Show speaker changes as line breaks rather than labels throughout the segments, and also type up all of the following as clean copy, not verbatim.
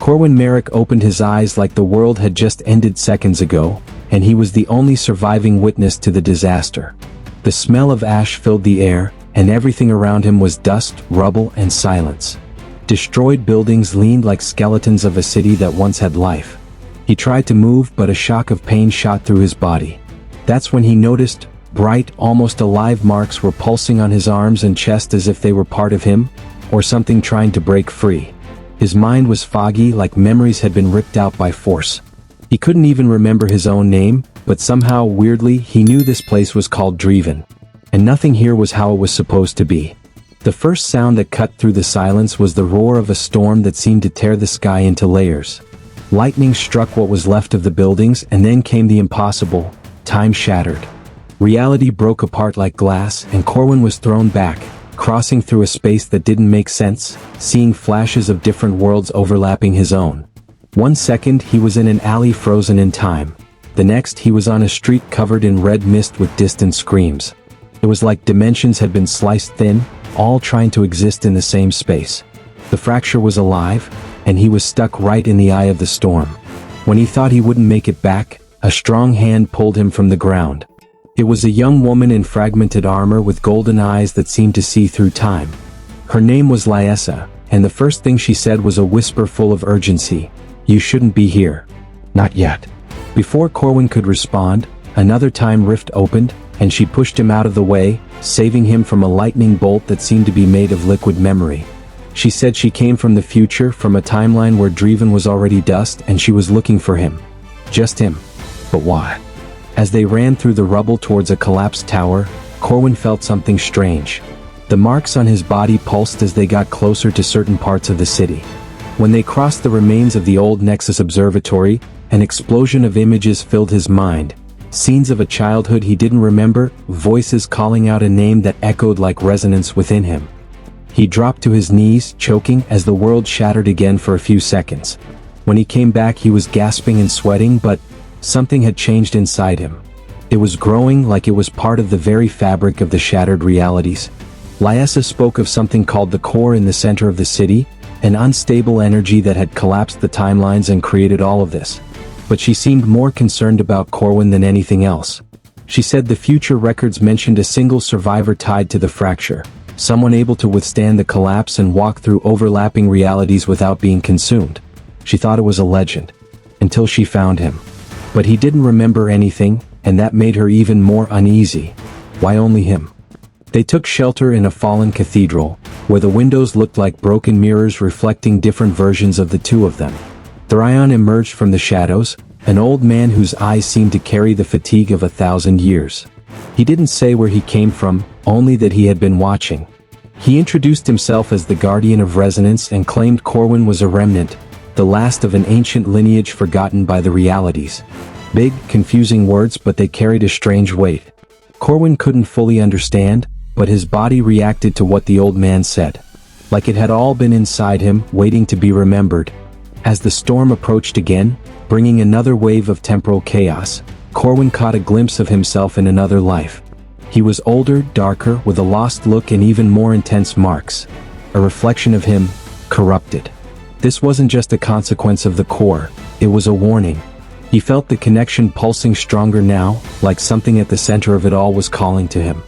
Corwin Merrick opened his eyes like the world had just ended seconds ago, and he was the only surviving witness to the disaster. The smell of ash filled the air, and everything around him was dust, rubble, and silence. Destroyed buildings leaned like skeletons of a city that once had life. He tried to move, but a shock of pain shot through his body. That's when he noticed bright, almost alive marks were pulsing on his arms and chest as if they were part of him, or something trying to break free. His mind was foggy, like memories had been ripped out by force. He couldn't even remember his own name, but somehow, weirdly, he knew this place was called Dreven. And nothing here was how it was supposed to be. The first sound that cut through the silence was the roar of a storm that seemed to tear the sky into layers. Lightning struck what was left of the buildings, and then came the impossible. Time shattered. Reality broke apart like glass, and Corwin was thrown back, crossing through a space that didn't make sense, seeing flashes of different worlds overlapping his own. 1 second he was in an alley frozen in time. The next he was on a street covered in red mist with distant screams. It was like dimensions had been sliced thin, all trying to exist in the same space. The fracture was alive, and he was stuck right in the eye of the storm. When he thought he wouldn't make it back, a strong hand pulled him from the ground. It was a young woman in fragmented armor with golden eyes that seemed to see through time. Her name was Lyessa, and the first thing she said was a whisper full of urgency. "You shouldn't be here. Not yet." Before Corwin could respond, another time rift opened, and she pushed him out of the way, saving him from a lightning bolt that seemed to be made of liquid memory. She said she came from the future, from a timeline where Dreven was already dust, and she was looking for him. Just him. But why? As they ran through the rubble towards a collapsed tower, Corwin felt something strange. The marks on his body pulsed as they got closer to certain parts of the city. When they crossed the remains of the old Nexus Observatory, an explosion of images filled his mind. Scenes of a childhood he didn't remember, voices calling out a name that echoed like resonance within him. He dropped to his knees, choking, as the world shattered again for a few seconds. When he came back he was gasping and sweating, but something had changed inside him. It was growing, like it was part of the very fabric of the shattered realities. Lyessa spoke of something called the core in the center of the city, an unstable energy that had collapsed the timelines and created all of this. But she seemed more concerned about Corwin than anything else. She said the future records mentioned a single survivor tied to the fracture, someone able to withstand the collapse and walk through overlapping realities without being consumed. She thought it was a legend. Until she found him. But he didn't remember anything, and that made her even more uneasy. Why only him? They took shelter in a fallen cathedral, where the windows looked like broken mirrors reflecting different versions of the two of them. Therion emerged from the shadows, an old man whose eyes seemed to carry the fatigue of 1,000 years. He didn't say where he came from, only that he had been watching. He introduced himself as the Guardian of Resonance and claimed Corwin was a remnant, the last of an ancient lineage forgotten by the realities. Big, confusing words, but they carried a strange weight. Corwin couldn't fully understand, but his body reacted to what the old man said. Like it had all been inside him, waiting to be remembered. As the storm approached again, bringing another wave of temporal chaos, Corwin caught a glimpse of himself in another life. He was older, darker, with a lost look and even more intense marks. A reflection of him, corrupted. This wasn't just a consequence of the core, it was a warning. He felt the connection pulsing stronger now, like something at the center of it all was calling to him.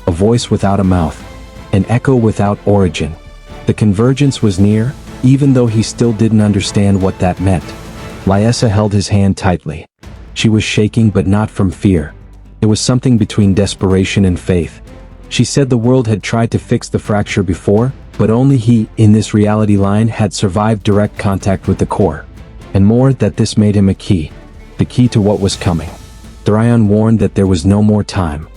A voice without a mouth. An echo without origin. The convergence was near, even though he still didn't understand what that meant. Lyessa held his hand tightly. She was shaking, but not from fear. It was something between desperation and faith. She said the world had tried to fix the fracture before, but only he, in this reality line, had survived direct contact with the core. And more, that this made him a key. The key to what was coming. Therion warned that there was no more time.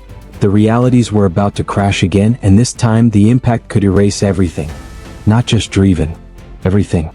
The realities were about to crash again, and this time the impact could erase everything. Not just Dreven. Everything.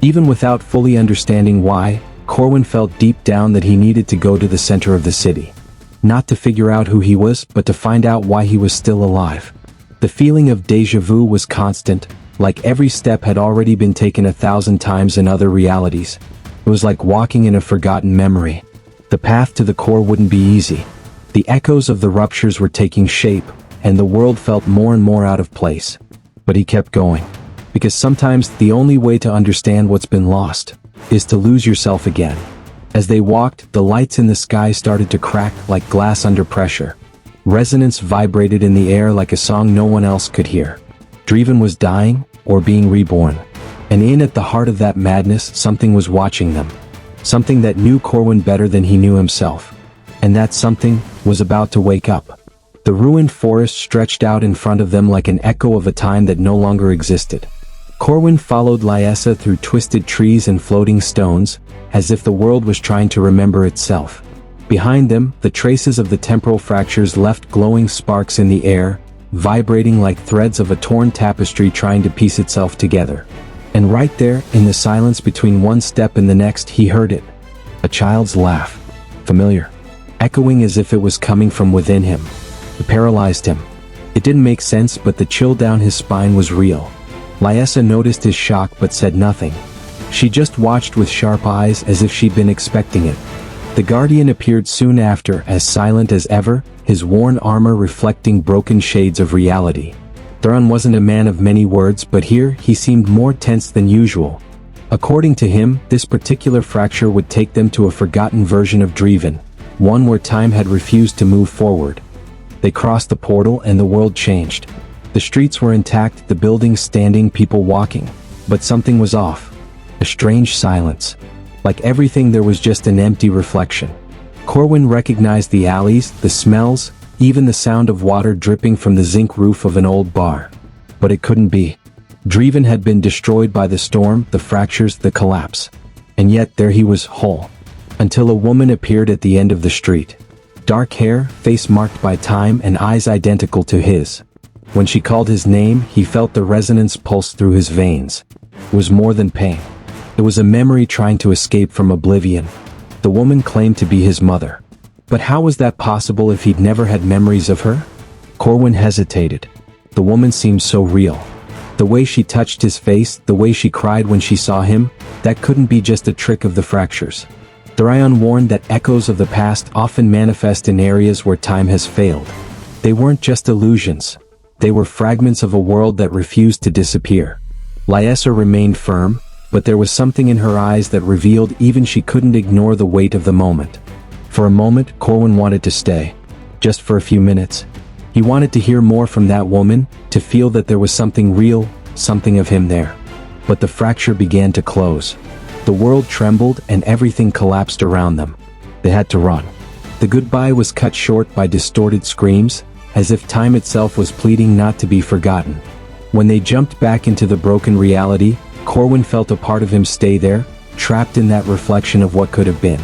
Even without fully understanding why, Corwin felt deep down that he needed to go to the center of the city. Not to figure out who he was, but to find out why he was still alive. The feeling of déjà vu was constant, like every step had already been taken 1,000 times in other realities. It was like walking in a forgotten memory. The path to the core wouldn't be easy. The echoes of the ruptures were taking shape, and the world felt more and more out of place. But he kept going. Because sometimes the only way to understand what's been lost is to lose yourself again. As they walked, the lights in the sky started to crack like glass under pressure. Resonance vibrated in the air like a song no one else could hear. Driven was dying, or being reborn. And at the heart of that madness, something was watching them. Something that knew Corwin better than he knew himself. And that something was about to wake up. The ruined forest stretched out in front of them like an echo of a time that no longer existed. Corwin followed Lyessa through twisted trees and floating stones, as if the world was trying to remember itself. Behind them, the traces of the temporal fractures left glowing sparks in the air, vibrating like threads of a torn tapestry trying to piece itself together. And right there, in the silence between one step and the next, he heard it. A child's laugh. Familiar. Echoing as if it was coming from within him. It paralyzed him. It didn't make sense, but the chill down his spine was real. Lyessa noticed his shock but said nothing. She just watched with sharp eyes as if she'd been expecting it. The Guardian appeared soon after, as silent as ever, his worn armor reflecting broken shades of reality. Thuron wasn't a man of many words, but here he seemed more tense than usual. According to him, this particular fracture would take them to a forgotten version of Driven, one where time had refused to move forward. They crossed the portal and the world changed. The streets were intact, the buildings standing, people walking. But something was off. A strange silence. Like everything, there was just an empty reflection. Corwin recognized the alleys, the smells, even the sound of water dripping from the zinc roof of an old bar. But it couldn't be. Driven had been destroyed by the storm, the fractures, the collapse. And yet there he was, whole. Until a woman appeared at the end of the street. Dark hair, face marked by time, and eyes identical to his. When she called his name, he felt the resonance pulse through his veins. It was more than pain. It was a memory trying to escape from oblivion. The woman claimed to be his mother. But how was that possible if he'd never had memories of her? Corwin hesitated. The woman seemed so real. The way she touched his face, the way she cried when she saw him, that couldn't be just a trick of the fractures. Thuron warned that echoes of the past often manifest in areas where time has failed. They weren't just illusions. They were fragments of a world that refused to disappear. Lyessa remained firm, but there was something in her eyes that revealed even she couldn't ignore the weight of the moment. For a moment, Corwin wanted to stay. Just for a few minutes. He wanted to hear more from that woman, to feel that there was something real, something of him there. But the fracture began to close. The world trembled and everything collapsed around them. They had to run. The goodbye was cut short by distorted screams, as if time itself was pleading not to be forgotten. When they jumped back into the broken reality, Corwin felt a part of him stay there, trapped in that reflection of what could have been.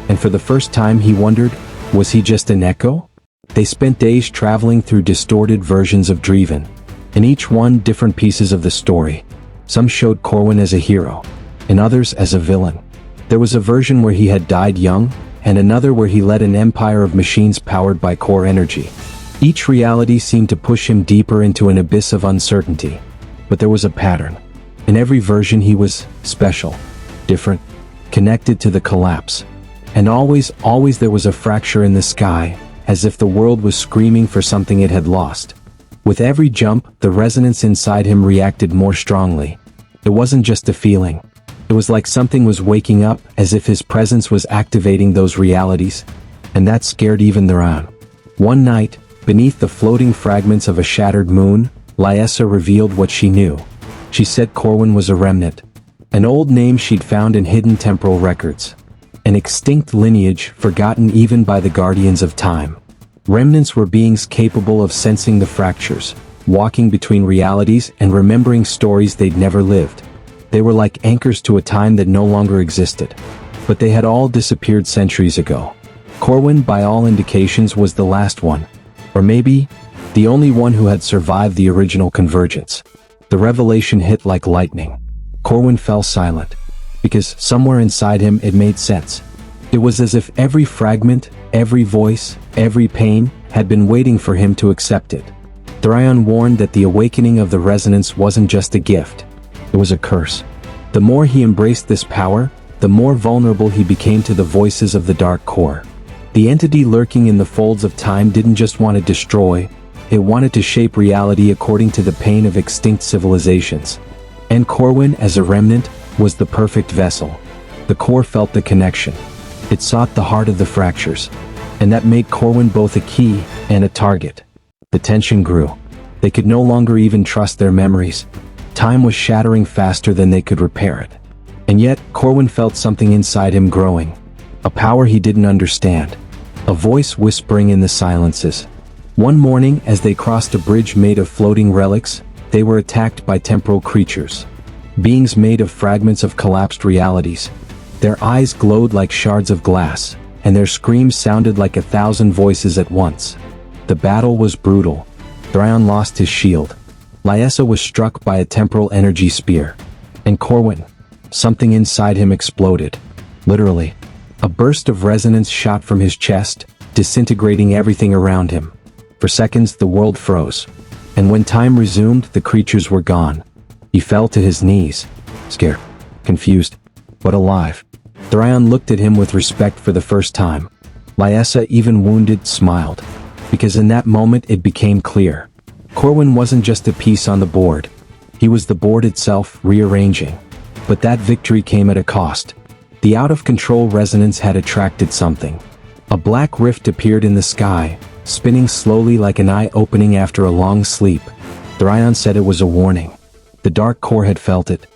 And for the first time he wondered, was he just an echo? They spent days traveling through distorted versions of Driven, and each one different pieces of the story. Some showed Corwin as a hero, and others as a villain. There was a version where he had died young, and another where he led an empire of machines powered by core energy. Each reality seemed to push him deeper into an abyss of uncertainty. But there was a pattern. In every version he was special, different, connected to the collapse. And always there was a fracture in the sky, as if the world was screaming for something it had lost. With every jump, the resonance inside him reacted more strongly. It wasn't just a feeling. It was like something was waking up, as if his presence was activating those realities. And that scared even Thuron. One night, beneath the floating fragments of a shattered moon, Lyessa revealed what she knew. She said Corwin was a remnant. An old name she'd found in hidden temporal records. An extinct lineage forgotten even by the guardians of time. Remnants were beings capable of sensing the fractures, walking between realities and remembering stories they'd never lived. They were like anchors to a time that no longer existed. But they had all disappeared centuries ago. Corwin, by all indications, was the last one. Or maybe, the only one who had survived the original convergence. The revelation hit like lightning. Corwin fell silent. Because somewhere inside him it made sense. It was as if every fragment, every voice, every pain, had been waiting for him to accept it. Thuron warned that the awakening of the resonance wasn't just a gift. It was a curse. The more he embraced this power, the more vulnerable he became to the voices of the dark core. The entity lurking in the folds of time didn't just want to destroy, it wanted to shape reality according to the pain of extinct civilizations. And Corwin, as a remnant, was the perfect vessel. The core felt the connection. It sought the heart of the fractures. And that made Corwin both a key and a target. The tension grew. They could no longer even trust their memories. Time was shattering faster than they could repair it. And yet, Corwin felt something inside him growing. A power he didn't understand. A voice whispering in the silences. One morning, as they crossed a bridge made of floating relics, they were attacked by temporal creatures. Beings made of fragments of collapsed realities. Their eyes glowed like shards of glass, and their screams sounded like 1,000 voices at once. The battle was brutal. Thryon lost his shield. Lyessa was struck by a temporal energy spear. And Corwin, something inside him exploded. Literally. A burst of resonance shot from his chest, disintegrating everything around him. For seconds the world froze. And when time resumed, the creatures were gone. He fell to his knees. Scared. Confused. But alive. Thryon looked at him with respect for the first time. Lyessa, even wounded, smiled. Because in that moment it became clear. Corwin wasn't just a piece on the board. He was the board itself, rearranging. But that victory came at a cost. The out-of-control resonance had attracted something. A black rift appeared in the sky, spinning slowly like an eye opening after a long sleep. Thryon said it was a warning. The dark core had felt it,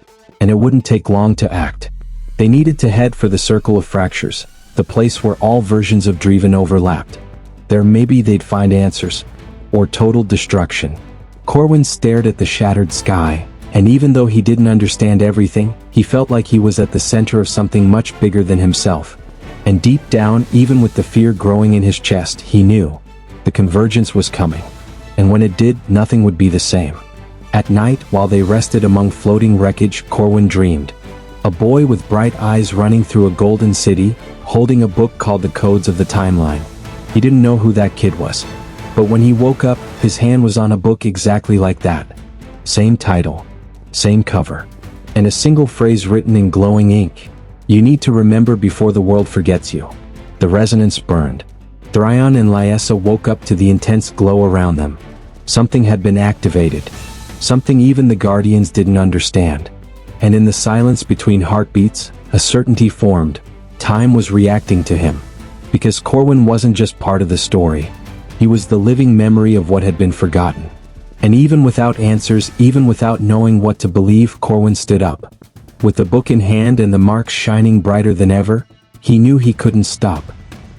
and it wouldn't take long to act. They needed to head for the Circle of Fractures, the place where all versions of Driven overlapped. There maybe they'd find answers, or total destruction. Corwin stared at the shattered sky, and even though he didn't understand everything, he felt like he was at the center of something much bigger than himself. And deep down, even with the fear growing in his chest, he knew the convergence was coming. And when it did, nothing would be the same. At night, while they rested among floating wreckage, Corwin dreamed. A boy with bright eyes running through a golden city, holding a book called The Codes of the Timeline. He didn't know who that kid was. But when he woke up, his hand was on a book exactly like that. Same title. Same cover. And a single phrase written in glowing ink. You need to remember before the world forgets you. The resonance burned. Thryon and Lyessa woke up to the intense glow around them. Something had been activated. Something even the Guardians didn't understand. And in the silence between heartbeats, a certainty formed. Time was reacting to him. Because Corwin wasn't just part of the story. He was the living memory of what had been forgotten. And even without answers, even without knowing what to believe, Corwin stood up. With the book in hand and the marks shining brighter than ever, he knew he couldn't stop.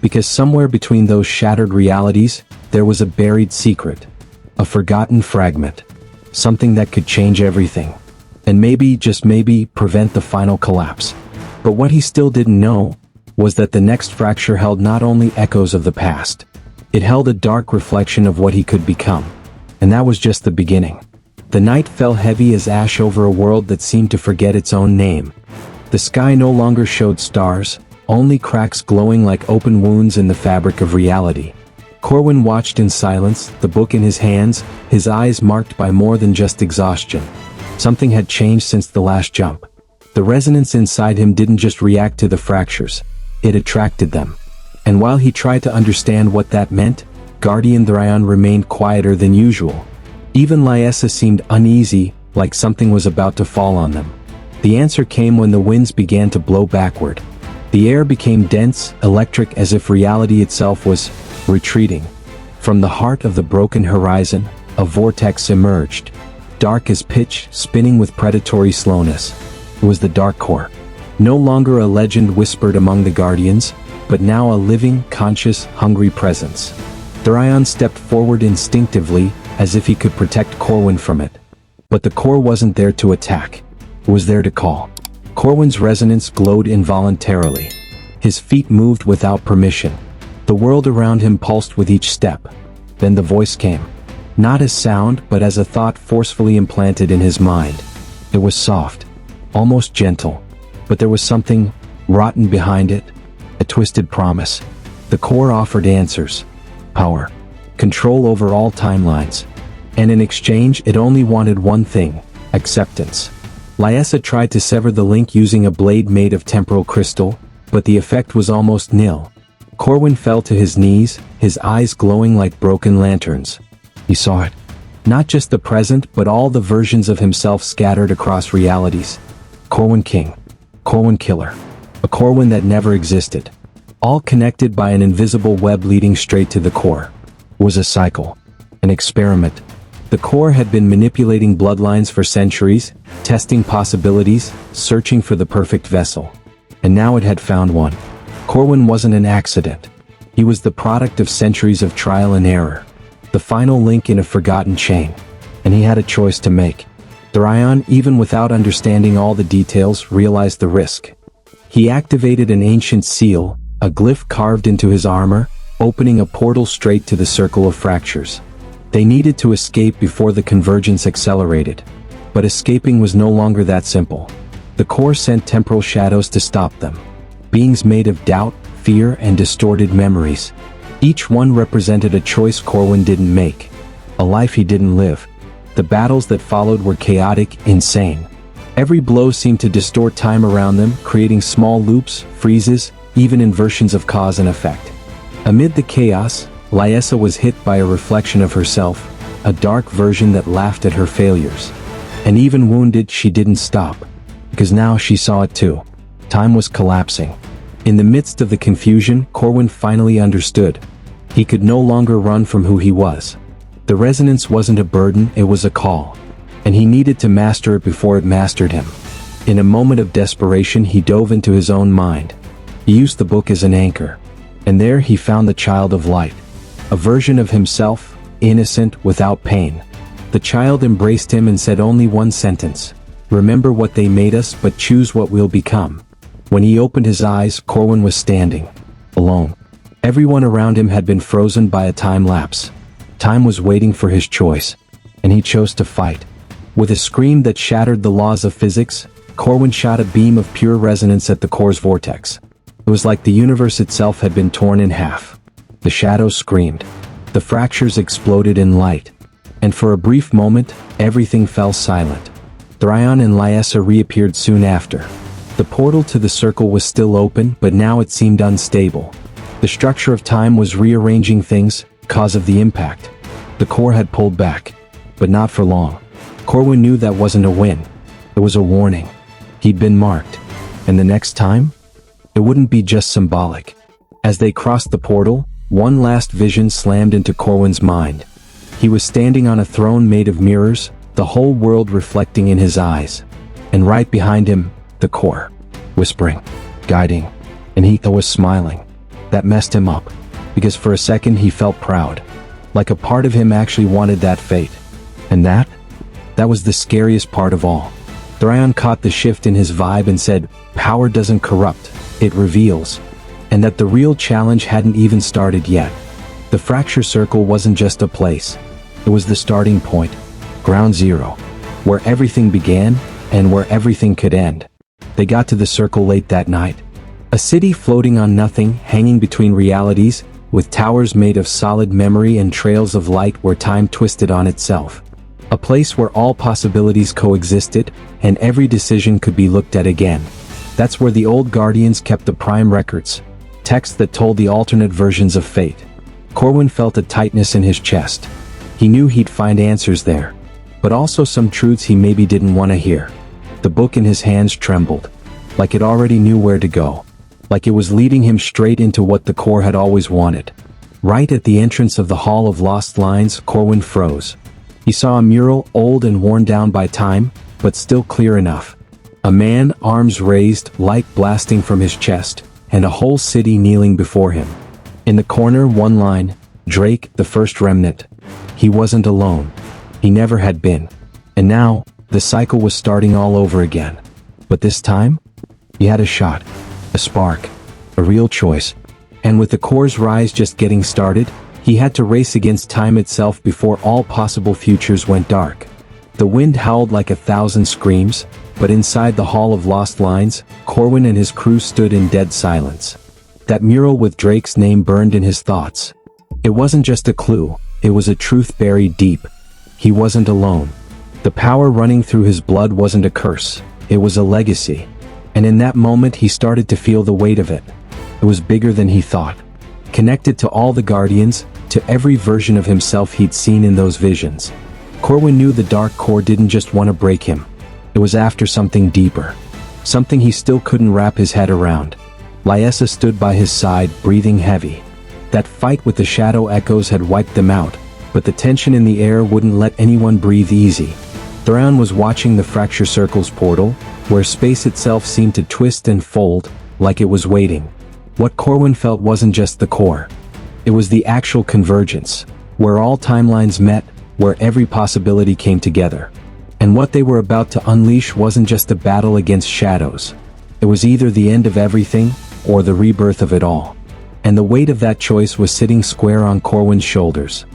Because somewhere between those shattered realities, there was a buried secret. A forgotten fragment. Something that could change everything. And maybe, just maybe, prevent the final collapse. But what he still didn't know was that the next fracture held not only echoes of the past. It held a dark reflection of what he could become. And that was just the beginning. The night fell heavy as ash over a world that seemed to forget its own name. The sky no longer showed stars, only cracks glowing like open wounds in the fabric of reality. Corwin watched in silence, the book in his hands, his eyes marked by more than just exhaustion. Something had changed since the last jump. The resonance inside him didn't just react to the fractures, it attracted them. And while he tried to understand what that meant, Guardian Thryon remained quieter than usual. Even Lyessa seemed uneasy, like something was about to fall on them. The answer came when the winds began to blow backward. The air became dense, electric, as if reality itself was retreating. From the heart of the broken horizon, a vortex emerged. Dark as pitch, spinning with predatory slowness. It was the Dark Core. No longer a legend whispered among the Guardians, but now a living, conscious, hungry presence. Thryon stepped forward instinctively, as if he could protect Corwin from it. But the core wasn't there to attack. It was there to call. Corwin's resonance glowed involuntarily. His feet moved without permission. The world around him pulsed with each step. Then the voice came. Not as sound, but as a thought forcefully implanted in his mind. It was soft. Almost gentle. But there was something rotten behind it. A twisted promise. The core offered answers. Power. Control over all timelines. And in exchange, it only wanted one thing. Acceptance. Lyessa tried to sever the link using a blade made of temporal crystal, but the effect was almost nil. Corwin fell to his knees, his eyes glowing like broken lanterns. He saw it. Not just the present, but all the versions of himself scattered across realities. Corwin King. Corwin Killer. a Corwin that never existed. All connected by an invisible web leading straight to the core. It was a cycle. An experiment. The core had been manipulating bloodlines for centuries, testing possibilities, searching for the perfect vessel. And now it had found one. Corwin wasn't an accident. He was the product of centuries of trial and error. The final link in a forgotten chain. And he had a choice to make. Therion, even without understanding all the details, realized the risk. He activated an ancient seal, a glyph carved into his armor, opening a portal straight to the circle of fractures. They needed to escape before the convergence accelerated. But escaping was no longer that simple. The core sent temporal shadows to stop them. Beings made of doubt, fear, and distorted memories. Each one represented a choice Corwin didn't make. A life he didn't live. The battles that followed were chaotic, insane. Every blow seemed to distort time around them, creating small loops, freezes, even inversions of cause and effect. Amid the chaos, Lyessa was hit by a reflection of herself, a dark version that laughed at her failures. And even wounded, she didn't stop. Because now she saw it too. Time was collapsing. In the midst of the confusion, Corwin finally understood. He could no longer run from who he was. The resonance wasn't a burden, it was a call. And he needed to master it before it mastered him. In a moment of desperation, he dove into his own mind. He used the book as an anchor. And there he found the child of light. A version of himself, innocent, without pain. The child embraced him and said only one sentence. Remember what they made us, but choose what we'll become. When he opened his eyes, Corwin was standing. Alone. Everyone around him had been frozen by a time lapse. Time was waiting for his choice. And he chose to fight. With a scream that shattered the laws of physics, Corwin shot a beam of pure resonance at the core's vortex. It was like the universe itself had been torn in half. The shadows screamed. The fractures exploded in light. And for a brief moment, everything fell silent. Therion and Lyessa reappeared soon after. The portal to the circle was still open, but now it seemed unstable. The structure of time was rearranging things, cause of the impact. The core had pulled back. But not for long. Corwin knew that wasn't a win. It was a warning. He'd been marked. And the next time? It wouldn't be just symbolic. As they crossed the portal, one last vision slammed into Corwin's mind. He was standing on a throne made of mirrors, the whole world reflecting in his eyes. And right behind him, the core. Whispering. Guiding. And he was smiling. That messed him up. Because for a second he felt proud. Like a part of him actually wanted that fate. And that was the scariest part of all. Therion caught the shift in his vibe and said, "Power doesn't corrupt, it reveals." And that the real challenge hadn't even started yet. The fracture circle wasn't just a place. It was the starting point. Ground zero. Where everything began, and where everything could end. They got to the circle late that night. A city floating on nothing, hanging between realities, with towers made of solid memory and trails of light where time twisted on itself. A place where all possibilities coexisted, and every decision could be looked at again. That's where the old Guardians kept the prime records. Texts that told the alternate versions of fate. Corwin felt a tightness in his chest. He knew he'd find answers there. But also some truths he maybe didn't want to hear. The book in his hands trembled. Like it already knew where to go. Like it was leading him straight into what the core had always wanted. Right at the entrance of the Hall of Lost Lines, Corwin froze. He saw a mural, old and worn down by time, but still clear enough. A man, arms raised, light blasting from his chest, and a whole city kneeling before him. In the corner, one line, Drake, the first remnant. He wasn't alone. He never had been. And now, the cycle was starting all over again. But this time, he had a shot. A spark. A real choice. And with the core's rise just getting started, he had to race against time itself before all possible futures went dark. The wind howled like 1,000 screams, but inside the Hall of Lost Lines, Corwin and his crew stood in dead silence. That mural with Drake's name burned in his thoughts. It wasn't just a clue, it was a truth buried deep. He wasn't alone. The power running through his blood wasn't a curse, it was a legacy. And in that moment he started to feel the weight of it. It was bigger than he thought. Connected to all the Guardians, to every version of himself he'd seen in those visions. Corwin knew the Dark Core didn't just want to break him. It was after something deeper. something he still couldn't wrap his head around. Lyessa stood by his side, breathing heavy. That fight with the shadow echoes had wiped them out, but the tension in the air wouldn't let anyone breathe easy. Thrawn was watching the Fracture Circle's portal, where space itself seemed to twist and fold, like it was waiting. What Corwin felt wasn't just the core. It was the actual convergence, where all timelines met, where every possibility came together. And what they were about to unleash wasn't just a battle against shadows. It was either the end of everything, or the rebirth of it all. And the weight of that choice was sitting square on Corwin's shoulders.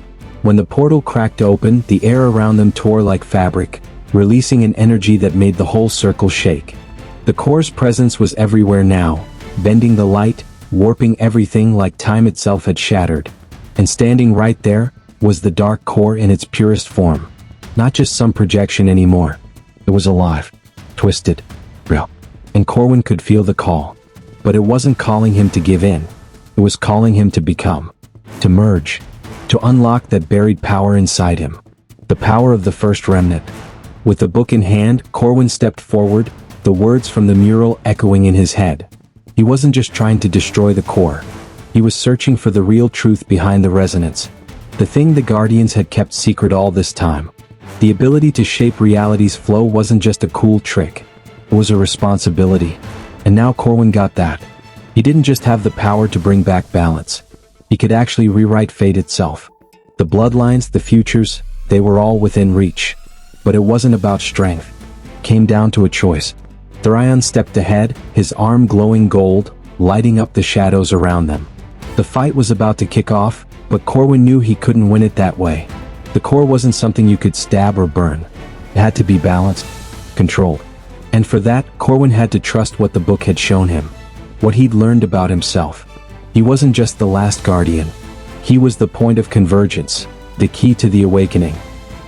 When the portal cracked open, the air around them tore like fabric, releasing an energy that made the whole circle shake. The core's presence was everywhere now, bending the light, warping everything like time itself had shattered. And standing right there, was the dark core in its purest form. Not just some projection anymore. It was alive, twisted, real. And Corwin could feel the call. But it wasn't calling him to give in. It was calling him to become. To merge. To unlock that buried power inside him. The power of the first remnant. With the book in hand, Corwin stepped forward, the words from the mural echoing in his head. He wasn't just trying to destroy the core. He was searching for the real truth behind the resonance. The thing the Guardians had kept secret all this time. The ability to shape reality's flow wasn't just a cool trick. It was a responsibility. And now Corwin got that. He didn't just have the power to bring back balance. He could actually rewrite fate itself. The bloodlines, the futures, they were all within reach. But it wasn't about strength. It came down to a choice. Thrawn stepped ahead, his arm glowing gold, lighting up the shadows around them. The fight was about to kick off, but Corwin knew he couldn't win it that way. The core wasn't something you could stab or burn. It had to be balanced, controlled. And for that, Corwin had to trust what the book had shown him. What he'd learned about himself. He wasn't just the last guardian. He was the point of convergence, the key to the awakening.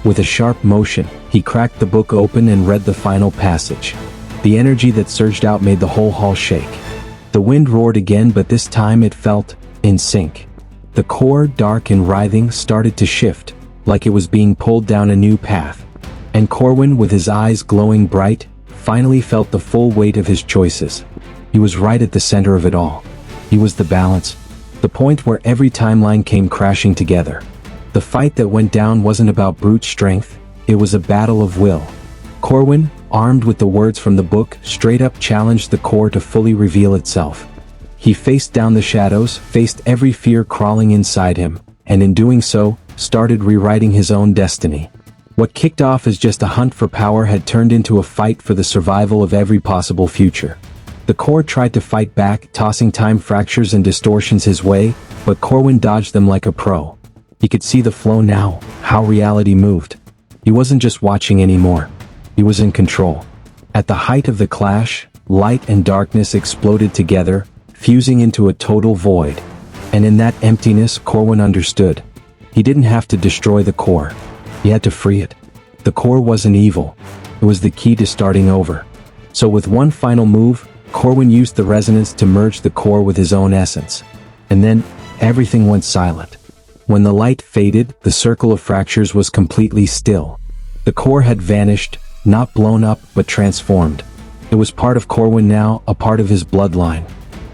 With a sharp motion, he cracked the book open and read the final passage. The energy that surged out made the whole hall shake. The wind roared again, but this time it felt in sync. The core, dark and writhing, started to shift, like it was being pulled down a new path. And Corwin, with his eyes glowing bright, finally felt the full weight of his choices. He was right at the center of it all. He was the balance, the point where every timeline came crashing together. The fight that went down wasn't about brute strength, it was a battle of will. Corwin, armed with the words from the book, straight up challenged the core to fully reveal itself. He faced down the shadows, faced every fear crawling inside him, and in doing so, started rewriting his own destiny. What kicked off as just a hunt for power had turned into a fight for the survival of every possible future. The core tried to fight back, tossing time fractures and distortions his way, but Corwin dodged them like a pro. He could see the flow now, how reality moved. He wasn't just watching anymore. He was in control. At the height of the clash, light and darkness exploded together, fusing into a total void. And in that emptiness, Corwin understood. He didn't have to destroy the core. He had to free it. The core wasn't evil. It was the key to starting over. So with one final move, Corwin used the resonance to merge the core with his own essence. And then, everything went silent. When the light faded, the circle of fractures was completely still. The core had vanished, not blown up, but transformed. It was part of Corwin now, a part of his bloodline.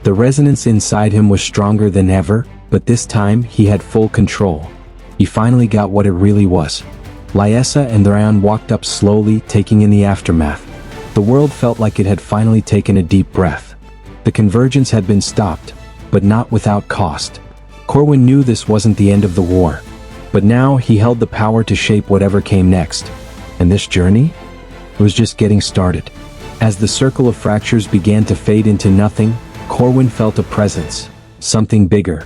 The resonance inside him was stronger than ever, but this time he had full control. He finally got what it really was. Lyessa and Thrawn walked up slowly, taking in the aftermath. The world felt like it had finally taken a deep breath. The convergence had been stopped, but not without cost. Corwin knew this wasn't the end of the war, but now he held the power to shape whatever came next. And this journey? It was just getting started. As the circle of fractures began to fade into nothing, Corwin felt a presence, something bigger.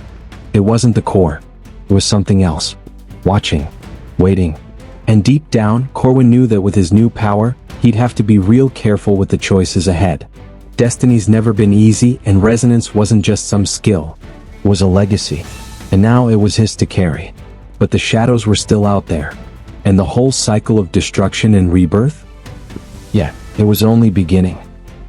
It wasn't the core. It was something else. Watching. Waiting. And deep down, Corwin knew that with his new power, he'd have to be real careful with the choices ahead. Destiny's never been easy, and resonance wasn't just some skill. It was a legacy. And now it was his to carry. But the shadows were still out there. And the whole cycle of destruction and rebirth? Yeah, it was only beginning.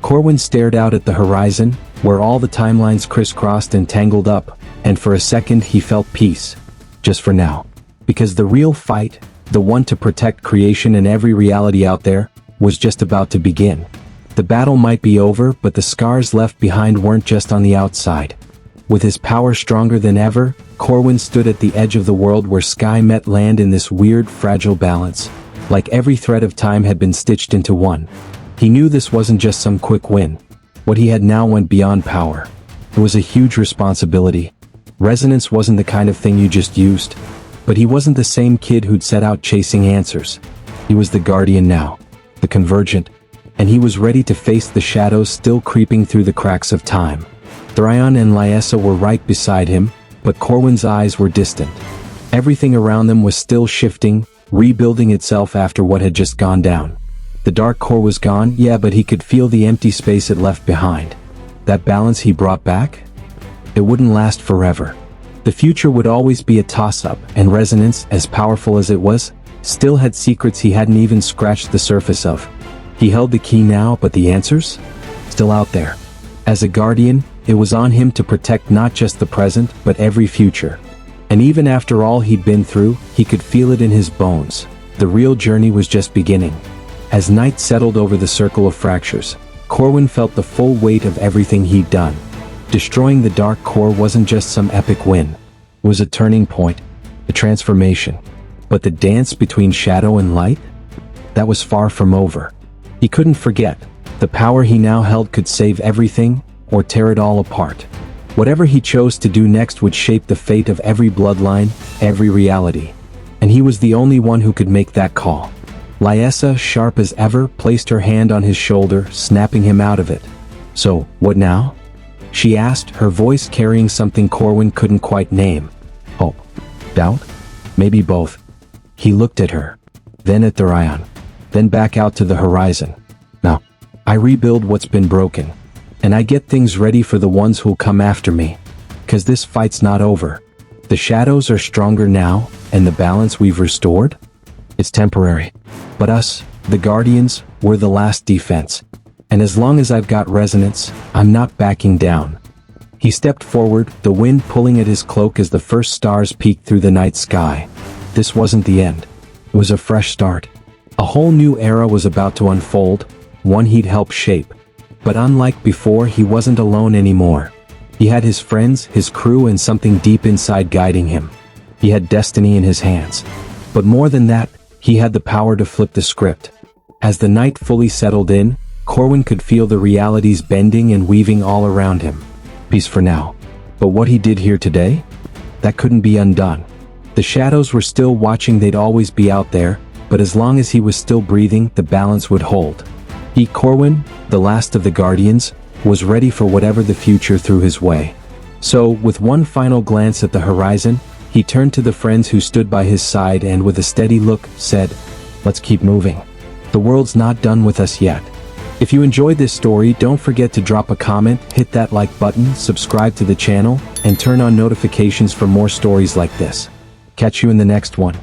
Corwin stared out at the horizon, where all the timelines crisscrossed and tangled up, and for a second he felt peace. Just for now. Because the real fight, the one to protect creation and every reality out there, was just about to begin. The battle might be over, but the scars left behind weren't just on the outside. With his power stronger than ever, Corwin stood at the edge of the world where sky met land in this weird, fragile balance. Like every thread of time had been stitched into one. He knew this wasn't just some quick win. What he had now went beyond power. It was a huge responsibility. Resonance wasn't the kind of thing you just used. But he wasn't the same kid who'd set out chasing answers. He was the guardian now. The convergent. And he was ready to face the shadows still creeping through the cracks of time. Thrayon and Lyessa were right beside him, but Corwin's eyes were distant. Everything around them was still shifting, rebuilding itself after what had just gone down. The dark core was gone, yeah, but he could feel the empty space it left behind. That balance he brought back? It wouldn't last forever. The future would always be a toss-up, and Resonance, as powerful as it was, still had secrets he hadn't even scratched the surface of. He held the key now, but the answers? Still out there. As a guardian, it was on him to protect not just the present, but every future. And even after all he'd been through, he could feel it in his bones. The real journey was just beginning. As night settled over the circle of fractures, Corwin felt the full weight of everything he'd done. Destroying the Dark Core wasn't just some epic win. It was a turning point, a transformation. But the dance between shadow and light? That was far from over. He couldn't forget. The power he now held could save everything, or tear it all apart. Whatever he chose to do next would shape the fate of every bloodline, every reality. And he was the only one who could make that call. Lyessa, sharp as ever, placed her hand on his shoulder, snapping him out of it. "So, what now?" she asked, her voice carrying something Corwin couldn't quite name. Hope? Doubt? Maybe both. He looked at her. Then at Thrayon. Then back out to the horizon. "Now, I rebuild what's been broken. And I get things ready for the ones who'll come after me. 'Cause this fight's not over. The shadows are stronger now, and the balance we've restored? It's temporary. But us, the Guardians, we're the last defense. And as long as I've got Resonance, I'm not backing down." He stepped forward, the wind pulling at his cloak as the first stars peeked through the night sky. This wasn't the end. It was a fresh start. A whole new era was about to unfold, one he'd helped shape. But unlike before, he wasn't alone anymore. He had his friends, his crew, and something deep inside guiding him. He had destiny in his hands. But more than that, he had the power to flip the script. As the night fully settled in, Corwin could feel the realities bending and weaving all around him. Peace for now. But what he did here today? That couldn't be undone. The shadows were still watching, they'd always be out there, but as long as he was still breathing, the balance would hold. He, Corwin, the last of the Guardians, was ready for whatever the future threw his way. So, with one final glance at the horizon, he turned to the friends who stood by his side and with a steady look, said, "Let's keep moving. The world's not done with us yet." If you enjoyed this story, don't forget to drop a comment, hit that like button, subscribe to the channel, and turn on notifications for more stories like this. Catch you in the next one.